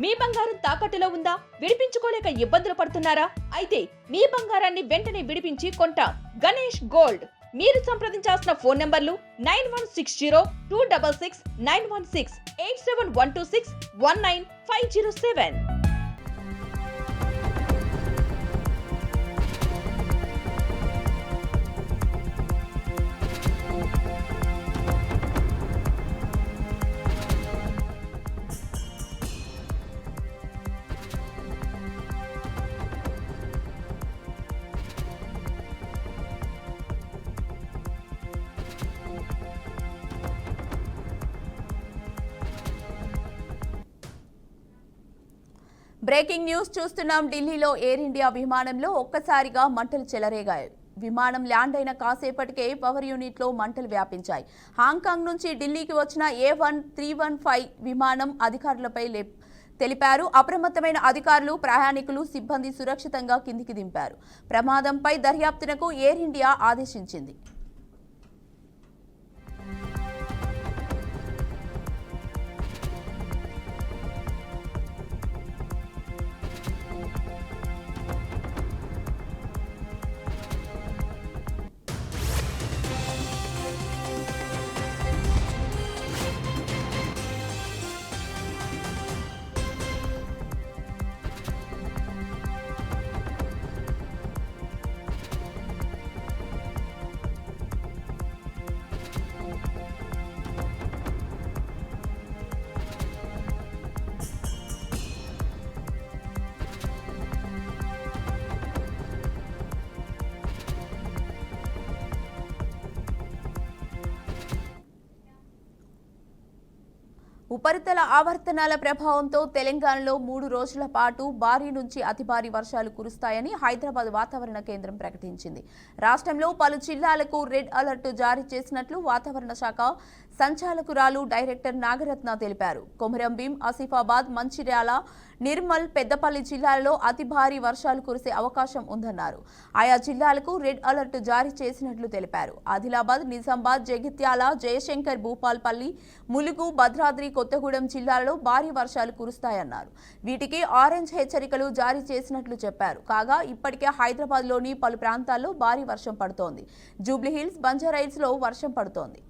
మీ బంగారం తాకట్టులో ఉందా? విడిపించుకోలేక ఇబ్బందులు పడుతున్నారా? అయితే మీ బంగారాన్ని వెంటనే విడిపించి కొంటాం. గణేష్ గోల్డ్. మీరు సంప్రదించాల్సిన ఫోన్ నంబర్లు 9160-266-916, 8712619507. బ్రేకింగ్ న్యూస్ చూస్తున్నాం. ఢిల్లీలో ఎయిర్ ఇండియా విమానంలో ఒక్కసారిగా మంటలు చెలరేగాయి. విమానం ల్యాండ్ అయిన కాసేపటికే పవర్ యూనిట్లో మంటలు వ్యాపించాయి. హాంకాంగ్ నుంచి ఢిల్లీకి వచ్చిన A1315 విమానం అధికారులపై తెలిపారు. అప్రమత్తమైన అధికారులు, ప్రయాణికులు, సిబ్బంది సురక్షితంగా కిందికి దింపారు. ప్రమాదంపై దర్యాప్తునకు ఎయిర్ ఇండియా ఆదేశించింది. ఉపరితల ఆవర్తనాల ప్రభావంతో తెలంగాణలో 3 రోజుల పాటు భారీ నుంచి అతి భారీ వర్షాలు కురుస్తాయని హైదరాబాద్ వాతావరణ కేంద్రం ప్రకటించింది. రాష్ట్రంలో పలు జిల్లాలకు రెడ్ అలర్ట్ జారీ చేసినట్లు వాతావరణ శాఖ సంచాలకురాలు డైరెక్టర్ నాగరత్న తెలిపారు. కొమరంభీం, ఆసిఫాబాద్, మంచిర్యాల, నిర్మల్, పెద్దపల్లి జిల్లాల్లో అతి భారీ వర్షాలు కురిసే అవకాశం ఉందన్నారు. ఆయా జిల్లాలకు రెడ్ అలర్ట్ జారీ చేసినట్లు తెలిపారు. ఆదిలాబాద్, నిజామాబాద్, జగిత్యాల, జయశంకర్ భూపాల్పల్లి, ములుగు, భద్రాద్రి కొత్తగూడెం జిల్లాల్లో భారీ వర్షాలు కురుస్తాయన్నారు. వీటికి ఆరెంజ్ హెచ్చరికలు జారీ చేసినట్లు చెప్పారు. కాగా ఇప్పటికే హైదరాబాద్లోని పలు ప్రాంతాల్లో భారీ వర్షం పడుతోంది. జూబ్లీహిల్స్, బంజారాహిల్స్లో వర్షం పడుతోంది.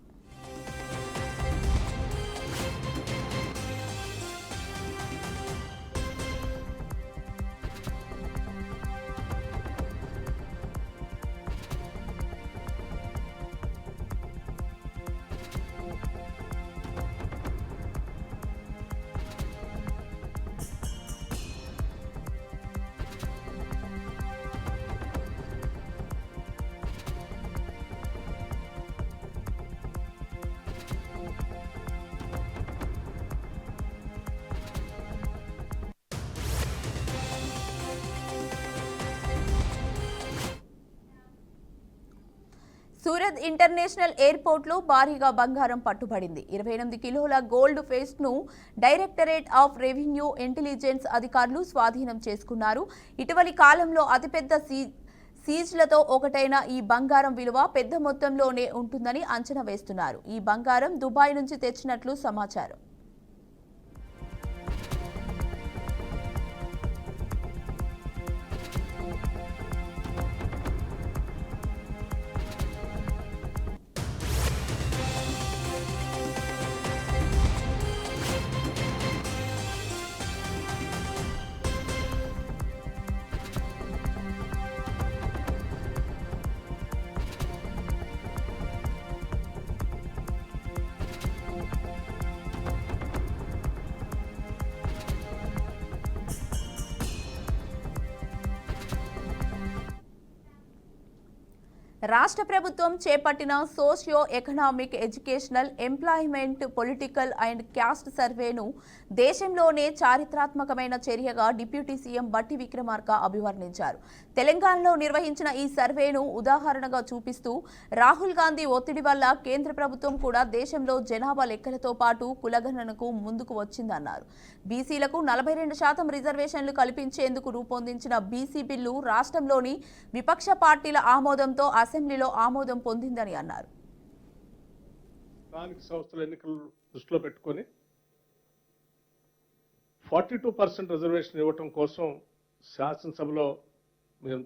సూరత్ ఇంటర్నేషనల్ ఎయిర్పోర్ట్లో భారీగా బంగారం పట్టుబడింది. 28 కిలోల గోల్డ్ ఫేస్ను డైరెక్టరేట్ ఆఫ్ రెవెన్యూ ఇంటెలిజెన్స్ అధికారులు స్వాధీనం చేసుకున్నారు. ఇటీవలి కాలంలో అతిపెద్ద సీజ్లతో ఒకటైన ఈ బంగారం విలువ పెద్ద మొత్తంలోనే ఉంటుందని అంచనా వేస్తున్నారు. ఈ బంగారం దుబాయ్ నుంచి తెచ్చినట్లు సమాచారం. రాష్ట్ర ప్రభుత్వం చేపట్టిన socio economic, educational, employment, political and caste సర్వేను దేశంలోనే చారిత్రాత్మకమైన చర్యగా డిప్యూటీ సీఎం బట్టి విక్రమార్క అభివర్ణించారు. తెలంగాణలో నిర్వహించిన ఈ సర్వేను ఉదాహరణగా చూపిస్తూ రాహుల్ గాంధీ ఒత్తిడి వల్ల కేంద్ర ప్రభుత్వం కూడా దేశంలో జనాభా లెక్కలతో పాటు కులగణనకు ముందుకు వచ్చిందన్నారు. బీసీలకు 42% రిజర్వేషన్లు కల్పించేందుకు రూపొందించిన బీసీ బిల్లు రాష్ట్రంలోని విపక్ష పార్టీల ఆమోదంతో అసెంబ్లీలో ఆమోదం పొందిందని అన్నారు. స్థానిక సంస్థల ఎన్నికలు దృష్టిలో పెట్టుకొని 42% రిజర్వేషన్ ఇవ్వటం కోసం శాసనసభలో మేము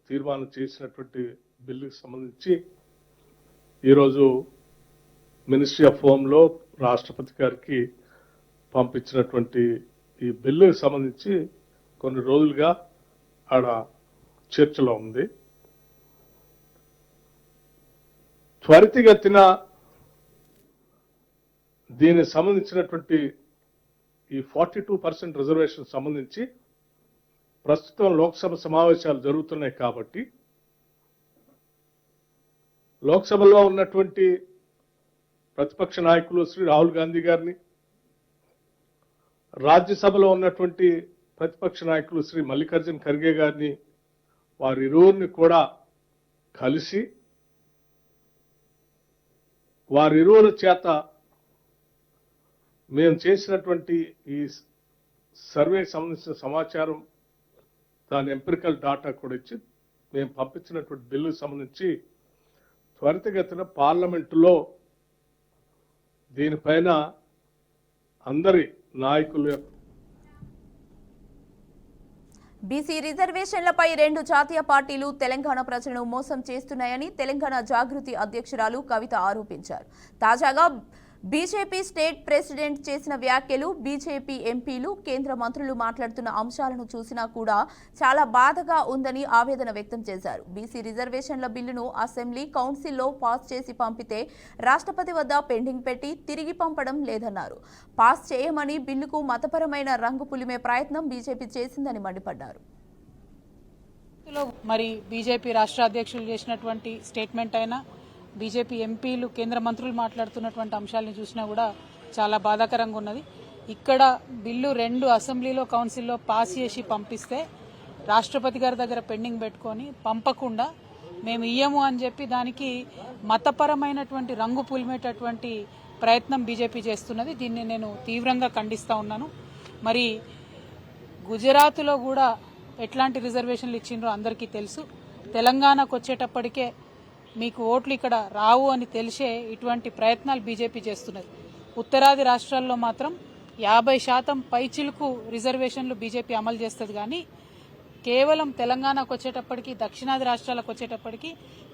తీర్మానం చేసినటువంటి బిల్లుకి సంబంధించి ఈరోజు మినిస్ట్రీ ఆఫ్ హోంలో రాష్ట్రపతి గారికి పంపించినటువంటి ఈ బిల్లుకి సంబంధించి కొన్ని రోజులుగా ఆడ చర్చలో ఉంది. త్వరితగతిన దీనికి సంబంధించినటువంటి ఈ 42% రిజర్వేషన్ సంబంధించి ప్రస్తుతం లోక్సభ సమావేశాలు జరుగుతున్నాయి కాబట్టి లోక్సభలో ఉన్నటువంటి ప్రతిపక్ష నాయకులు శ్రీ రాహుల్ గాంధీ గారిని, రాజ్యసభలో ఉన్నటువంటి ప్రతిపక్ష నాయకులు శ్రీ మల్లికార్జున్ ఖర్గే గారిని, వారిరువురిని కూడా కలిసి వారిరువుల చేత మేము చేసినటువంటి ఈ సర్వేకి సంబంధించిన సమాచారం, దాని ఎంపిరికల్ డాటా కూడా ఇచ్చి మేము పంపించినటువంటి బిల్లుకు సంబంధించి త్వరితగతిన పార్లమెంటులో దీనిపైన అందరి నాయకులు బీసీ రిజర్వేషన్లపై 2 జాతీయ పార్టీలు తెలంగాణ ప్రజలను మోసం చేస్తున్నాయని తెలంగాణ జాగృతి అధ్యక్షురాలు కవిత ఆరోపించారు. తాజాగా బీజేపీ స్టేట్ ప్రెసిడెంట్ చేసిన వ్యాఖ్యలు, బీజేపీ ఎంపీలు, కేంద్ర మంత్రులు మాట్లాడుతున్న అంశాలను చూసినా కూడా చాలా బాధగా ఉందని ఆవేదన వ్యక్తం చేశారు. బీసీ రిజర్వేషన్ల బిల్లును అసెంబ్లీ, కౌన్సిల్లో పాస్ చేసి పంపితే రాష్ట్రపతి వద్ద పెండింగ్ పెట్టి తిరిగి పంపడం లేదన్నారు. పాస్ చేయమని బిల్లుకు మతపరమైన రంగు పులిమే ప్రయత్నం బీజేపీ చేసిందని మండిపడ్డారు. మరి బీజేపీ రాష్ట్ర అధ్యక్షులు చేసినటువంటి స్టేట్మెంట్ అయినా, బీజేపీ ఎంపీలు, కేంద్ర మంత్రులు మాట్లాడుతున్నటువంటి అంశాలను చూసినా కూడా చాలా బాధాకరంగా ఉన్నది. ఇక్కడ బిల్లు 2 అసెంబ్లీలో, కౌన్సిల్లో పాస్ చేసి పంపిస్తే రాష్ట్రపతి గారి దగ్గర పెండింగ్ పెట్టుకొని పంపకుండా మేము ఇయ్యము అని చెప్పి దానికి మతపరమైనటువంటి రంగు పులిమేటటువంటి ప్రయత్నం బీజేపీ చేస్తున్నది. దీన్ని నేను తీవ్రంగా ఖండిస్తూ ఉన్నాను. మరి గుజరాత్లో కూడా ఎట్లాంటి రిజర్వేషన్లు ఇచ్చిండ్రో అందరికీ తెలుసు. తెలంగాణకు వచ్చేటప్పటికే మీకు ఓట్లు ఇక్కడ రావు అని తెలిసే ఇటువంటి ప్రయత్నాలు బీజేపీ చేస్తున్నది. ఉత్తరాది రాష్ట్రాల్లో మాత్రం 50% పైచిలుకు రిజర్వేషన్లు బీజేపీ అమలు చేస్తుంది. కానీ కేవలం తెలంగాణకు వచ్చేటప్పటికి, దక్షిణాది రాష్ట్రాలకు వచ్చేటప్పటికి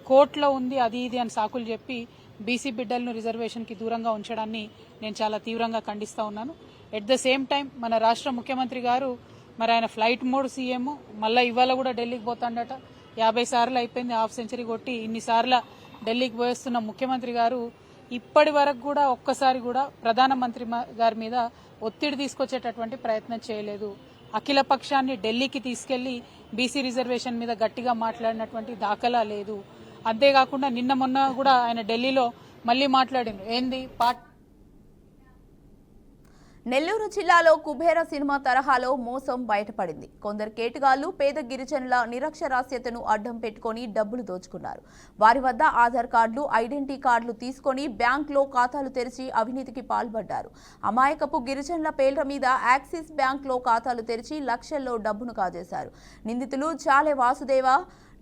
కోర్టులో ఉంది అది ఇది అని సాకులు చెప్పి బీసీ బిడ్డలను రిజర్వేషన్కి దూరంగా ఉంచడాన్ని నేను చాలా తీవ్రంగా ఖండిస్తూ ఉన్నాను. ఎట్ ద సేమ్ టైం మన రాష్ట్ర ముఖ్యమంత్రి గారు మరి ఆయన ఫ్లైట్ మోడ్ సీఎం, మళ్ళీ ఇవాళ కూడా ఢిల్లీకి పోతాడట. 50 సార్లు అయిపోయింది, హాఫ్ సెంచరీ కొట్టి ఇన్నిసార్లు ఢిల్లీకి పోయేస్తున్న ముఖ్యమంత్రి గారు ఇప్పటి వరకు కూడా ఒక్కసారి కూడా ప్రధానమంత్రి గారి మీద ఒత్తిడి తీసుకొచ్చేటటువంటి ప్రయత్నం చేయలేదు. అఖిల పక్షాన్ని ఢిల్లీకి తీసుకెళ్లి బీసీ రిజర్వేషన్ మీద గట్టిగా మాట్లాడినటువంటి దాఖలా లేదు. అంతేకాకుండా నిన్న మొన్న కూడా ఆయన ఢిల్లీలో మళ్లీ మాట్లాడిండు. ఏంది నెల్లూరు జిల్లాలో కుబేర సినిమా తరహాలో మోసం బయటపడింది. కొందరు కేటుగాళ్లు పేద గిరిజనుల నిరక్షరాస్యతను అడ్డం పెట్టుకుని డబ్బులు దోచుకున్నారు. వారి వద్ద ఆధార్ కార్డులు, ఐడెంటిటీ కార్డులు తీసుకుని బ్యాంకులో ఖాతాలు తెరిచి అవినీతికి పాల్పడ్డారు. అమాయకపు గిరిజనుల పేర్ల మీద యాక్సిస్ బ్యాంకులో ఖాతాలు తెరిచి లక్షల్లో డబ్బును కాజేశారు. నిందితులు చాలే వాసుదేవ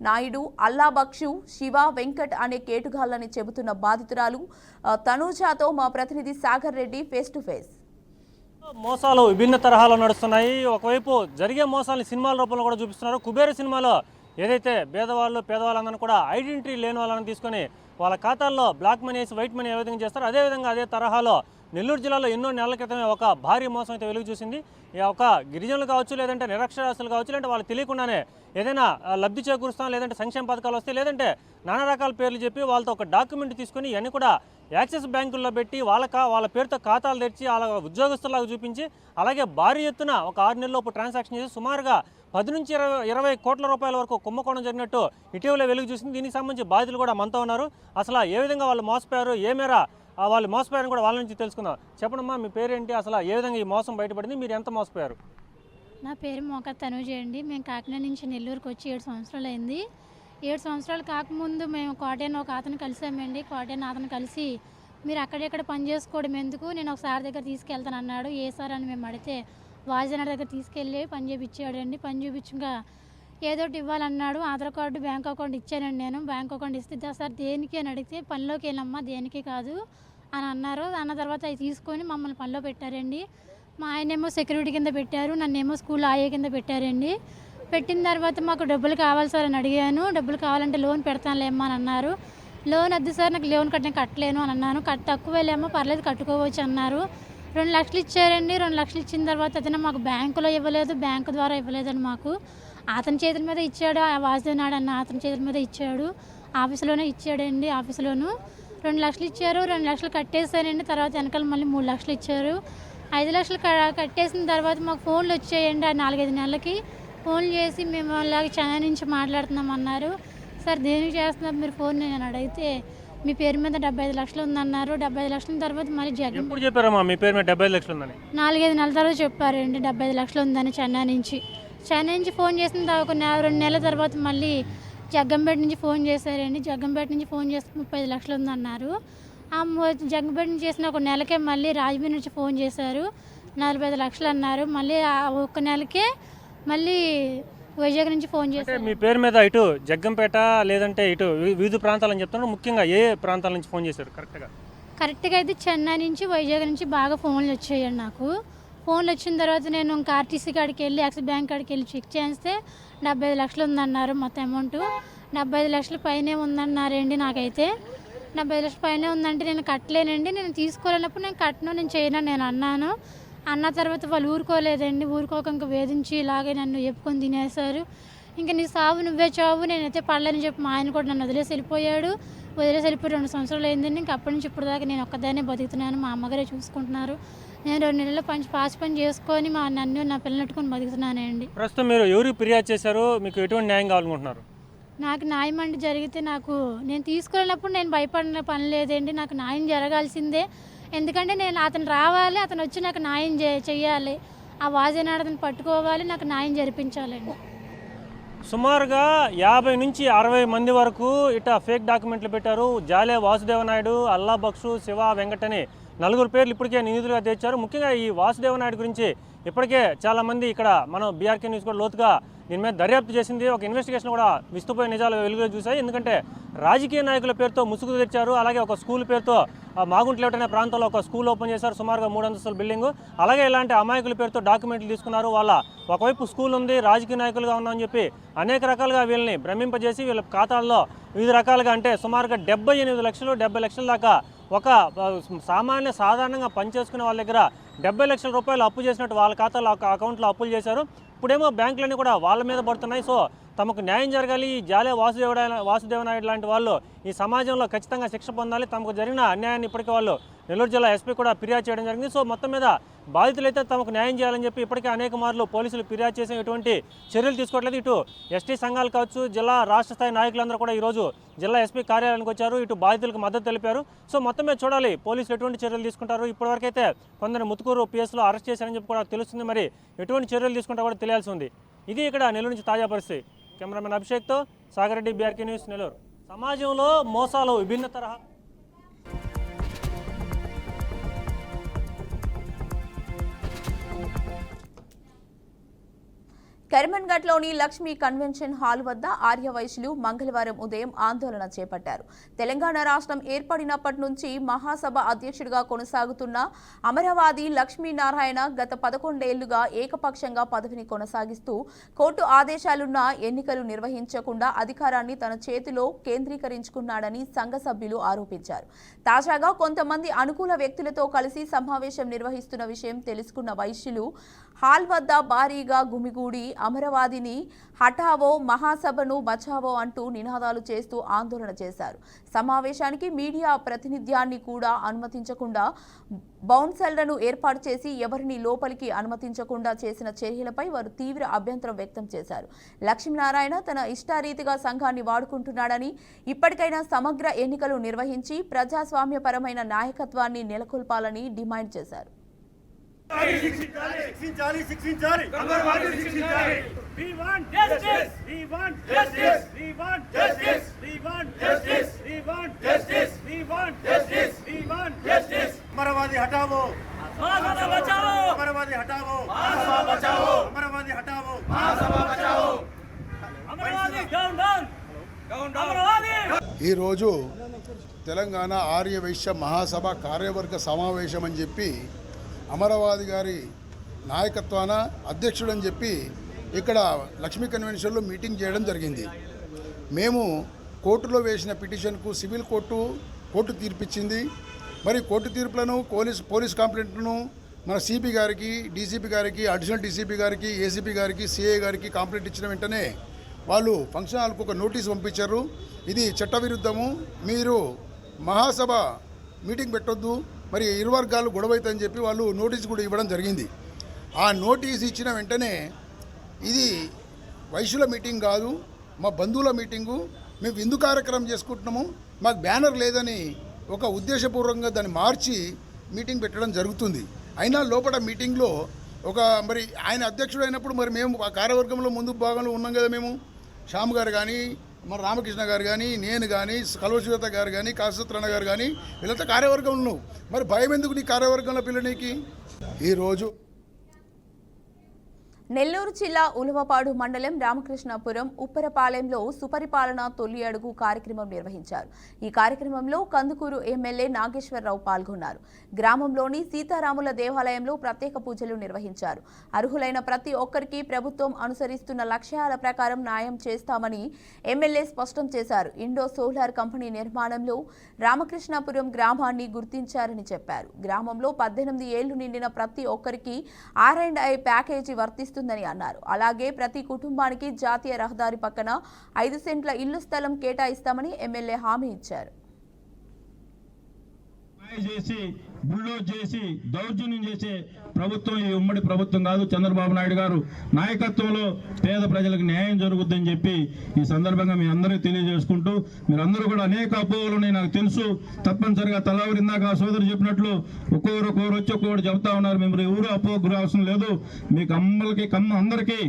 నాయుడు, అల్లాబక్షు, శివ, వెంకట్ అనే కేటుగాళ్లని చెబుతున్న బాధితురాలు తనూజాతో మా ప్రతినిధి Sagar Reddy face to face. మోసాలు విభిన్న తరహాలో నడుస్తున్నాయి. ఒకవైపు జరిగే మోసాలని సినిమాల రూపంలో కూడా చూపిస్తున్నారు. కుబేర సినిమాలో ఏదైతే పేదవాళ్ళందరూ కూడా ఐడెంటిటీ లేని వాళ్ళని తీసుకొని వాళ్ళ ఖాతాల్లో బ్లాక్ మనీ వేసి వైట్ మనీ ఏ విధంగా చేస్తారో అదేవిధంగా అదే తరహాలో నెల్లూరు జిల్లాలో ఎన్నో నెలల క్రితమే ఒక భారీ మోసం అయితే వెలుగు చూసింది. ఒక గిరిజనులు కావచ్చు, లేదంటే నిరక్షరాస్యులు కావచ్చు, లేదంటే వాళ్ళు తెలియకుండానే ఏదైనా లబ్ధి చేకూరుస్తాం, లేదంటే సంక్షేమ పథకాలు వస్తాయి, లేదంటే నానా రకాల పేర్లు చెప్పి వాళ్ళతో ఒక డాక్యుమెంట్ తీసుకొని ఇవన్నీ కూడా యాక్సిస్ బ్యాంకుల్లో పెట్టి వాళ్ళ పేరుతో ఖాతాలు తెరిచి వాళ్ళ ఉద్యోగస్తులాగా చూపించి అలాగే భారీ ఎత్తున ఒక 6 నెలలలోపు ట్రాన్సాక్షన్ చేసి సుమారుగా 10 నుంచి 20 కోట్ల రూపాయల వరకు కుంభకోణం జరిగినట్టు ఇటీవల వెలుగు చూసింది. దీనికి సంబంధించి బాధితులు కూడా మనతో ఉన్నారు. అసలు ఏ విధంగా వాళ్ళు మోసపోయారు, ఏ మేర వాళ్ళు మోసపోయారని కూడా వాళ్ళ నుంచి తెలుసుకుందాం. చెప్పడమ్మా, మీ పేరేంటి, అసలు ఏ విధంగా ఈ మోసం బయటపడింది, మీరు ఎంత మోసపోయారు? నా పేరు మోక తనూజ అండి. మేము కాకినాడ నుంచి నెల్లూరుకి వచ్చి 7 సంవత్సరాలు అయింది. 7 సంవత్సరాలు కాకముందు మేము కోటేను ఒక అతను కలిసామండి. కోటేను అతను కలిసి మీరు అక్కడెక్కడ పని చేసుకోవడం ఎందుకు, నేను ఒక సార్ దగ్గర తీసుకెళ్తాను అన్నాడు. ఏ సార్ అని మేము అడిగితే వాజనర్ దగ్గర తీసుకెళ్ళి పని చేయించాడండి. పని చూపించగా ఏదోటి ఇవ్వాలన్నాడు. ఆధార్ కార్డు, బ్యాంక్ అకౌంట్ ఇచ్చానండి. నేను బ్యాంక్ అకౌంట్ ఇస్తే సార్ దేనికి అని అడిగితే పనిలోకి వెళ్ళమ్మా, దేనికి కాదు అని అన్నారు. అన్న తర్వాత అవి తీసుకొని మమ్మల్ని పనిలో పెట్టారండి. మా ఆయనేమో సెక్యూరిటీ కింద పెట్టారు, నన్నేమో స్కూల్ ఆయే కింద పెట్టారండి. పెట్టిన తర్వాత మాకు డబ్బులు కావాలి సార్ అని అడిగాను. డబ్బులు కావాలంటే లోన్ పెడతానులేమ్మా అని అన్నారు. లోన్ వద్దు సార్, నాకు లోన్ కట్టలేను అని అన్నాను. తక్కువేలేమో పర్లేదు కట్టుకోవచ్చు అన్నారు. 2 లక్షలు ఇచ్చారండి. 2 లక్షలు ఇచ్చిన తర్వాత అతను మాకు బ్యాంకులో ఇవ్వలేదు, బ్యాంకు ద్వారా ఇవ్వలేదని మాకు అతని చేతుల మీద ఇచ్చాడు. ఆ వాసుదేవనాయుడు అన్న అతని చేతుల మీద ఇచ్చాడు, ఆఫీసులోనే ఇచ్చాడండి. ఆఫీసులోను 2 లక్షలు ఇచ్చారు. 2 లక్షలు కట్టేశానండి. తర్వాత వెనకాల మళ్ళీ 3 లక్షలు ఇచ్చారు. 5 లక్షలు కట్టేసిన తర్వాత మాకు ఫోన్లు వచ్చాయండి. ఆ 4-5 నెలలకి ఫోన్లు చేసి మేము అలాగే చెన్నై నుంచి మాట్లాడుతున్నాం అన్నారు. సార్ దేనికి చేస్తున్నారు మీరు ఫోన్ నేను అడిగితే మీ పేరు మీద 75 లక్షలు ఉందన్నారు. 75 లక్షల తర్వాత మళ్ళీ జగన్ ఎప్పుడు చెప్పారమ్మా మీ పేరు మీద 75 లక్షలు ఉందని? 4-5 నెలల తర్వాత చెప్పారండి 75 లక్షలు ఉందని. చెన్నై నుంచి ఫోన్ చేసిన తర్వాత 2 నెలల తర్వాత మళ్ళీ జగ్గంపేట నుంచి ఫోన్ చేశారండి. జగ్గంపేట నుంచి ఫోన్ చేస్తే 35 లక్షలు ఉందన్నారు. ఆ జగ్గంపేట నుంచి చేసిన 1 నెలకే మళ్ళీ రాజమండ్రి నుంచి ఫోన్ చేశారు, 45 లక్షలు అన్నారు. మళ్ళీ ఆ 1 నెలకే మళ్ళీ వైజాగ్ నుంచి ఫోన్ చేశారు. మీ పేరు మీద ఇటు జగ్గంపేట లేదంటే ఇటు వివిధ ప్రాంతాలని చెప్తున్నారు. ముఖ్యంగా ఏ ప్రాంతాల నుంచి ఫోన్ చేశారు కరెక్ట్గా అయితే చెన్నై నుంచి వైజాగ్ నుంచి బాగా ఫోన్లు వచ్చాయండి నాకు. ఫోన్లు వచ్చిన తర్వాత నేను ఇంకా ఆర్టీసీ కాడికి వెళ్ళి యాక్సిస్ బ్యాంక్ కాడికి వెళ్ళి చెక్ చేస్తే 75 లక్షలు ఉందన్నారు. మొత్తం అమౌంట్ 75 లక్షల పైనే ఉందన్నారండి. నాకైతే 75 లక్షల పైనే ఉందంటే నేను కట్టలేనండి, నేను తీసుకోలేనప్పుడు నేను కట్టను, నేను చేయను నేను అన్నాను. అన్న తర్వాత వాళ్ళు ఊరుకోలేదండి. ఊరుకోక ఇంకా వేధించి ఇలాగే నన్ను చెప్పుకొని తినేశారు. ఇంకా నీ సావు నువ్వే చావు, నేనైతే పడలేని చెప్పి మా ఆయన కూడా నన్ను వదిలేసి వెళ్ళిపోయాడు. 2 సంవత్సరాలు అయిందండి. ఇంకా అప్పటి నుంచి ఇప్పుడు దాకా నేను ఒక్కదాన్నే బతుకుతున్నాను. మా అమ్మగారే చూసుకుంటున్నారు. నేను 2 నెలలు పాసి పని చేసుకొని నన్ను నా పిల్లనట్టుకొని బతుకుతున్నానండి. ప్రస్తుతం మీరు ఎవరికి ఫిర్యాదు చేశారు? మీకు ఎటువంటి న్యాయం కావాలనుకుంటున్నారు? నాకు న్యాయం అంటే జరిగితే నేను తీసుకెళ్ళినప్పుడు నేను భయపడిన పని లేదండి. నాకు న్యాయం జరగాల్సిందే. ఎందుకంటే నేను అతను రావాలి, అతను వచ్చి నాకు న్యాయం చేయాలి. ఆ వాజేనాడు అతను పట్టుకోవాలి, నాకు న్యాయం జరిపించాలండి. సుమారుగా 50 నుంచి 60 మంది వరకు ఇట్లా ఫేక్ డాక్యుమెంట్లు పెట్టారు. జాలే వాసుదేవనాయుడు, అల్లా బక్షు, శివ, వెంకట్ అని 4 పేర్లు ఇప్పటికే నిందితులుగా తెచ్చారు. ముఖ్యంగా ఈ వాసుదేవనాయుడు గురించి ఇప్పటికే చాలామంది ఇక్కడ మనం బీఆర్కే న్యూస్ కూడా లోతుగా దీని మీద దర్యాప్తు చేసింది. ఒక ఇన్వెస్టిగేషన్ కూడా విస్తుపోయే నిజాలు వెలుగులో చూశాయి. ఎందుకంటే రాజకీయ నాయకుల పేరుతో ముసుగు తెచ్చారు. అలాగే ఒక స్కూల్ పేరుతో మాగుంట్లేట్ అనే ప్రాంతంలో ఒక స్కూల్ ఓపెన్ చేశారు, సుమారుగా 3 అంతస్తుల బిల్డింగ్. అలాగే ఇలాంటి అమాయకుల పేరుతో డాక్యుమెంట్లు తీసుకున్నారు. వాళ్ళ ఒకవైపు స్కూల్ ఉంది, రాజకీయ నాయకులుగా ఉన్నామని చెప్పి అనేక రకాలుగా వీళ్ళని భ్రమింపజేసి వీళ్ళ ఖాతాల్లో వివిధ రకాలుగా అంటే సుమారుగా 78 లక్షలు 70 లక్షల దాకా ఒక సాధారణంగా పనిచేసుకునే వాళ్ళ దగ్గర 70 లక్షల రూపాయలు అప్పు చేసినట్టు వాళ్ళ ఖాతాలో అకౌంట్లో అప్పులు చేశారు. ఇప్పుడేమో బ్యాంకులన్నీ కూడా వాళ్ళ మీద పడుతున్నాయి. సో తమకు న్యాయం జరగాలి, ఈ జాలే వాసుదేవనాయుడు లాంటి వాళ్ళు ఈ సమాజంలో ఖచ్చితంగా శిక్ష పొందాలి. తమకు జరిగిన అన్యాయాన్ని ఇప్పటికే వాళ్ళు నెల్లూరు జిల్లా ఎస్పీ కూడా ఫిర్యాదు చేయడం జరిగింది. సో మొత్తం మీద బాధితులైతే తమకు న్యాయం చేయాలని చెప్పి ఇప్పటికే అనేక మార్లు పోలీసులు ఫిర్యాదు చేసి ఎటువంటి చర్యలు తీసుకోవట్లేదు. ఇటు ఎస్టీ సంఘాలు కావచ్చు, జిల్లా రాష్ట్ర స్థాయి నాయకులందరూ కూడా ఈరోజు జిల్లా ఎస్పీ కార్యాలయానికి వచ్చారు. ఇటు బాధితులకు మద్దతు తెలిపారు. సో మొత్తం మీద చూడాలి పోలీసులు ఎటువంటి చర్యలు తీసుకుంటారు. ఇప్పటివరకైతే కొందరు ముత్తుకూరు పిఎస్లో అరెస్ట్ చేశారని చెప్పి కూడా తెలుస్తుంది. మరి ఎటువంటి చర్యలు తీసుకుంటారో కూడా తెలియాల్సి ఉంది. ఇది ఇక్కడ నెల్లూరు నుంచి తాజా పరిస్థితి. కెమెరామెన్ అభిషేక్తో సాగర్ రెడ్డి, బీఆర్కే న్యూస్, నెల్లూరు. సమాజంలో మోసాలు విభిన్న తరహా కరీంగంజ్లోని లక్ష్మీ కన్వెన్షన్ హాల్ వద్ద ఆర్యవైశ్యులు మంగళవారం ఉదయం ఆందోళన చేపట్టారు. తెలంగాణ రాష్ట్రం ఏర్పడినప్పటి నుంచి మహాసభ అధ్యక్షుడిగా కొనసాగుతున్న అమరవాది లక్ష్మీనారాయణ గత 11 ఏళ్లుగా ఏకపక్షంగా పదవిని కొనసాగిస్తూ కోర్టు ఆదేశాలున్న ఎన్నికలు నిర్వహించకుండా అధికారాన్ని తన చేతిలో కేంద్రీకరించుకున్నాడని సంఘ సభ్యులు ఆరోపించారు. తాజాగా కొంతమంది అనుకూల వ్యక్తులతో కలిసి సమావేశం నిర్వహిస్తున్న విషయం తెలుసుకున్న వైశ్యులు హాల్ వద్ద భారీగా గుమిగూడి అమరవాదిని హఠావో, మహాసభను బచావో అంటూ నినాదాలు చేస్తూ ఆందోళన చేశారు. సమావేశానికి మీడియా ప్రాతినిధ్యాన్ని కూడా అనుమతించకుండా బౌన్సర్లను ఏర్పాటు చేసి ఎవరిని లోపలికి అనుమతించకుండా చేసిన చర్యలపై వారు తీవ్ర అభ్యంతరం వ్యక్తం చేశారు. లక్ష్మీనారాయణ తన ఇష్టారీతిగా సంఘాన్ని వాడుకుంటున్నాడని, ఇప్పటికైనా సమగ్ర ఎన్నికలు నిర్వహించి ప్రజాస్వామ్యపరమైన నాయకత్వాన్ని నెలకొల్పాలని డిమాండ్ చేశారు. अमरवादी हटाओ, महासभा बचाओ, अमरवादी हटाओ, महासभा बचाओ, अमरवादी हटाओ, महासभा बचाओ, अमरवादी डाउन डाउन डाउन अमरवादी। ఈ రోజు తెలంగాణ ఆర్య వైశ్య మహాసభ కార్యవర్గ సమావేశం అని చెప్పి అమరవాది గారి నాయకత్వాన అధ్యక్షుడు అని చెప్పి ఇక్కడ లక్ష్మీ కన్వెన్షన్లో మీటింగ్ చేయడం జరిగింది. మేము కోర్టులో వేసిన పిటిషన్కు సివిల్ కోర్టు తీర్పిచ్చింది. మరి కోర్టు తీర్పులను పోలీస్ కంప్లైంట్ను మన సిపి గారికి, డీసీపీ గారికి, అడిషనల్ డీసీపీ గారికి, ఏసీపీ గారికి, సిఐ గారికి కంప్లైంట్ ఇచ్చిన వెంటనే వాళ్ళు ఫంక్షన్ హాల్కు ఒక నోటీస్ పంపించారు. ఇది చట్టవిరుద్ధము, మీరు మహాసభ మీటింగ్ పెట్టొద్దు, మరి ఇరు వర్గాలు గొడవైతుందని చెప్పి వాళ్ళు నోటీస్ కూడా ఇవ్వడం జరిగింది. ఆ నోటీస్ ఇచ్చిన వెంటనే ఇది వైశ్యుల మీటింగ్ కాదు, మా బంధువుల మీటింగు, మేము విందు కార్యక్రమం చేసుకుంటున్నాము, మాకు బ్యానర్ లేదని ఒక ఉద్దేశపూర్వకంగా దాన్ని మార్చి మీటింగ్ పెట్టడం జరుగుతుంది. అయినా లోపల మీటింగ్లో మరి ఆయన అధ్యక్షుడు అయినప్పుడు మరి మేము ఆ కార్యవర్గంలో ముందు భాగంలో ఉన్నాం కదా. మేము శ్యామ్ గారు కానీ, మరి రామకృష్ణ గారు కానీ, నేను కానీ, కల్వశ్వేత గారు కానీ, కాశీరణ గారు కానీ వీళ్ళంతా కార్యవర్గం ఉన్నావు. మరి భయం ఎందుకు నీ కార్యవర్గంలో పిల్లనికి? ఈరోజు నెల్లూరు జిల్లా ఉలవపాడు మండలం రామకృష్ణాపురం ఉప్పరపాలెంలో సుపరిపాలన తొలి అడుగు కార్యక్రమం నిర్వహించారు. ఈ కార్యక్రమంలో కందుకూరు ఎమ్మెల్యే నాగేశ్వరరావు పాల్గొన్నారు. గ్రామంలోని సీతారాముల దేవాలయంలో ప్రత్యేక పూజలు నిర్వహించారు. అర్హులైన ప్రతి ఒక్కరికి ప్రభుత్వం అనుసరిస్తున్న లక్ష్యాల ప్రకారం న్యాయం చేస్తామని ఎమ్మెల్యే స్పష్టం చేశారు. ఇండో సోలార్ కంపెనీ నిర్మాణంలో రామకృష్ణాపురం గ్రామాన్ని గుర్తించారని చెప్పారు. గ్రామంలో 18 ఏళ్లు నిండిన ప్రతి ఒక్కరికి R&I ప్యాకేజీ వర్తిస్తుంది అన్నారు. అలాగే ప్రతి కుటుంబానికి జాతీయ రహదారి పక్కన 5 సెంట్ల ఇల్లు స్థలం కేటాయిస్తామని ఎమ్మెల్యే హామీ ఇచ్చారు. బుల్డోజ్ చేసి దౌర్జన్యం చేసే ప్రభుత్వం ఈ ఉమ్మడి ప్రభుత్వం కాదు. చంద్రబాబు నాయుడు గారు నాయకత్వంలో పేద ప్రజలకు న్యాయం జరుగుద్దని చెప్పి ఈ సందర్భంగా మీ అందరికీ తెలియజేసుకుంటూ, మీరందరూ కూడా అనేక అపోహలు ఉన్నాయి నాకు తెలుసు. తప్పనిసరిగా తలవరి ఇందాక సోదరు చెప్పినట్లు ఒక్కొక్కరు వచ్చి ఒక్కొక్కటి చెబుతా ఉన్నారు. మేము ఎవరు అపోహ గురవసరం లేదు. మీకు అందరికీ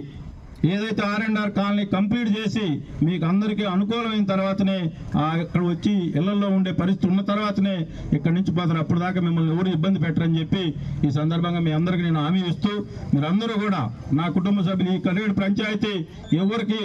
ఏదైతే R&R కాలనీ కంప్లీట్ చేసి మీకు అందరికీ అనుకూలమైన తర్వాతనే ఇక్కడ వచ్చి ఇళ్లలో ఉండే పరిస్థితి ఉన్న తర్వాతనే ఇక్కడి నుంచి పోతారు. అప్పుడు దాకా మిమ్మల్ని ఎవరు ఇబ్బంది పెట్టరని చెప్పి ఈ సందర్భంగా మీ అందరికీ నేను హామీ ఇస్తూ, మీరందరూ కూడా నా కుటుంబ సభ్యులు ఈ కరేడు పంచాయతీ ఎవరికి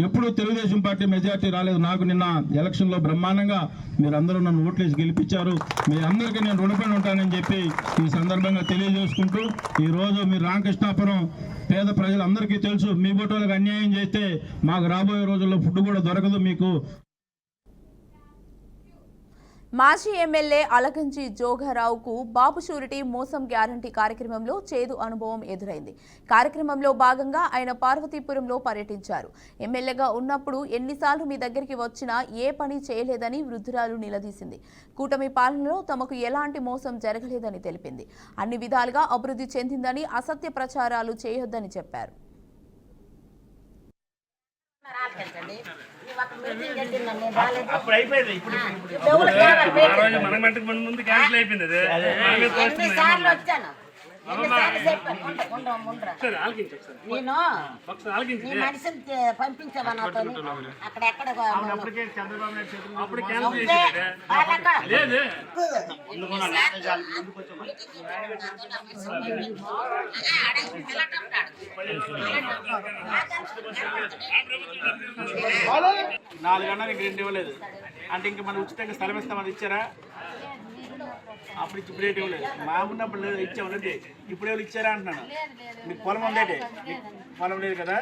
ఎప్పుడూ తెలుగుదేశం పార్టీ మెజార్టీ రాలేదు. నాకు నిన్న ఎలక్షన్లో బ్రహ్మాండంగా మీరందరూ నన్ను ఓట్లేసి గెలిపించారు. మీ అందరికీ నేను రుణపడి ఉంటానని చెప్పి ఈ సందర్భంగా తెలియజేసుకుంటూ, ఈరోజు మీరు రామకృష్ణాపురం పేద ప్రజలందరికీ తెలుసు, మీ బోటోలకు అన్యాయం చేస్తే మాకు రాబోయే రోజుల్లో ఫుడ్ కూడా దొరకదు. మీకు మాజీ ఎమ్మెల్యే అలగంజి జోగారావుకు బాబు షూరిటీ మోసం గ్యారంటీ కార్యక్రమంలో చేదు అనుభవం ఎదురైంది. కార్యక్రమంలో భాగంగా ఆయన పార్వతీపురంలో పర్యటించారు. ఎమ్మెల్యేగా ఉన్నప్పుడు ఎన్నిసార్లు మీ దగ్గరికి వచ్చినా ఏ పని చేయలేదని వృద్ధురాలు నిలదీసింది. కూటమి పాలనలో తమకు ఎలాంటి మోసం జరగలేదని తెలిపింది. అన్ని విధాలుగా అభివృద్ధి చెందిందని, అసత్య ప్రచారాలు చేయొద్దని చెప్పారు. అప్పుడు అయిపోయింది. ఇప్పుడు ముందు క్యాన్సిల్ అయిపోయింది. నేను మనిషిని పంపించావా నాతో అక్కడెక్కడ నాలుగన్నా నీకు 2 ఇవ్వలేదు అంటే ఇంక మనం ఉచితంగా స్థలం ఇస్తామని ఇచ్చారా? అప్పుడు ఇప్పుడు రేటు ఇవ్వలేదు. మా ఉన్నప్పుడు ఇచ్చామనండి. ఇప్పుడు ఎవరు ఇచ్చారా అంటున్నాను. మీకు పొలం ఉందేటి, మీకు పొలం లేదు కదా.